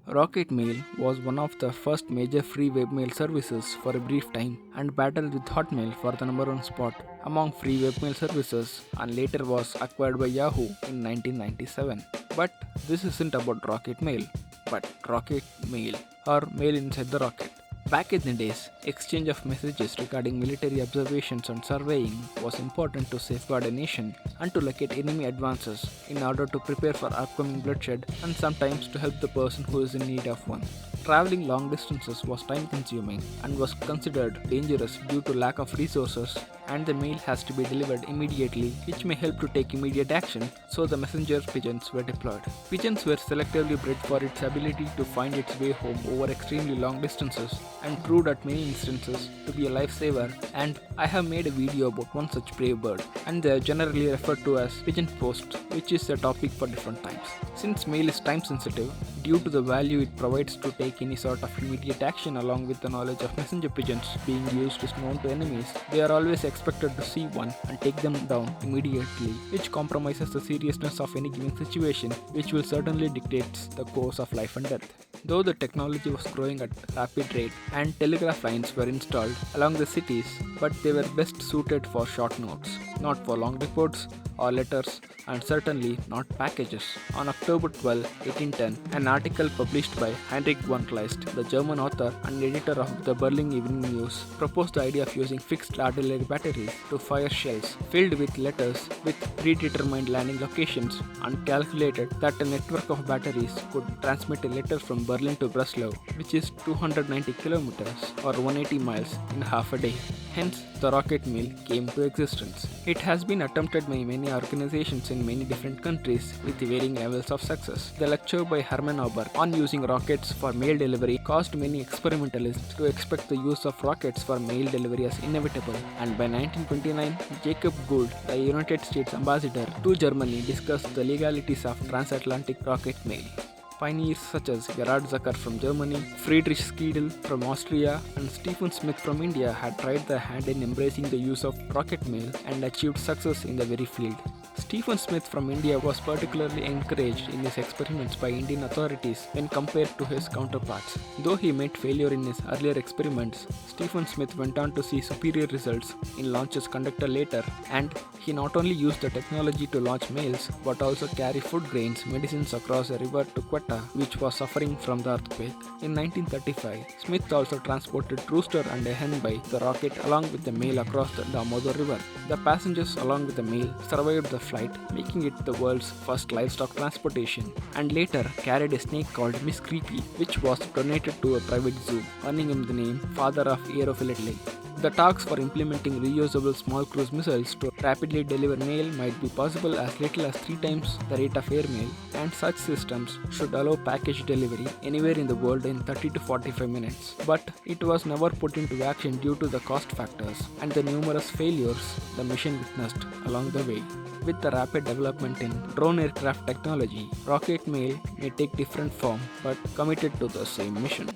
RocketMail was one of the first major free webmail services for a brief time and battled with Hotmail for the number one spot among free webmail services and later was acquired by Yahoo in 1997. But this isn't about RocketMail, but RocketMail or Mail Inside the Rocket. Back in the days, exchange of messages regarding military observations and surveying was important to safeguard a nation and to locate enemy advances in order to prepare for upcoming bloodshed and sometimes to help the person who is in need of one. Traveling long distances was time consuming and was considered dangerous due to lack of resources, and the mail has to be delivered immediately, which may help to take immediate action, so the messenger pigeons were deployed. Pigeons were selectively bred for its ability to find its way home over extremely long distances and proved at many instances to be a lifesaver, and I have made a video about one such brave bird, and they are generally referred to as pigeon posts, which is a topic for different times. Since mail is time sensitive, due to the value it provides to take any sort of immediate action along with the knowledge of messenger pigeons being used is known to enemies, they are always expected to see one and take them down immediately, which compromises the seriousness of any given situation, which will certainly dictate the course of life and death. Though the technology was growing at rapid rate and telegraph lines were installed along the cities, but they were best suited for short notes, not for long reports or letters, and certainly not packages. On October 12, 1810, an article published by Heinrich von Kleist, the German author and editor of the Berlin Evening News, proposed the idea of using fixed artillery batteries to fire shells filled with letters with predetermined landing locations, and calculated that a network of batteries could transmit a letter from Berlin to Breslau, which is 290 kilometers or 180 miles in half a day. Hence, the rocket mail came to existence. It has been attempted by many organizations in many different countries with varying levels of success. The lecture by Hermann Ober on using rockets for mail delivery caused many experimentalists to expect the use of rockets for mail delivery as inevitable, and by 1929, Jacob Gould, the United States ambassador to Germany, discussed the legalities of transatlantic rocket mail. Pioneers such as Gerhard Zucker from Germany, Friedrich Schiedel from Austria, and Stephen Smith from India had tried their hand in embracing the use of rocket mail and achieved success in the very field. Stephen Smith from India was particularly encouraged in his experiments by Indian authorities when compared to his counterparts. Though he met failure in his earlier experiments, Stephen Smith went on to see superior results in launches conducted later, and he not only used the technology to launch mails but also carry food grains, medicines across a river to Quetta, which was suffering from the earthquake. In 1935, Smith also transported rooster and a hen by the rocket along with the mail across the Damodar River. The passengers along with the mail survived the flight, making it the world's first livestock transportation, and later carried a snake called Miss Creepy, which was donated to a private zoo, earning him the name Father of Aerophilately. The talks for implementing reusable small cruise missiles to rapidly deliver mail might be possible as little as 3 times the rate of airmail, and such systems should allow package delivery anywhere in the world in 30 to 45 minutes. But it was never put into action due to the cost factors and the numerous failures the mission witnessed along the way. With the rapid development in drone aircraft technology, rocket mail may take different form but committed to the same mission.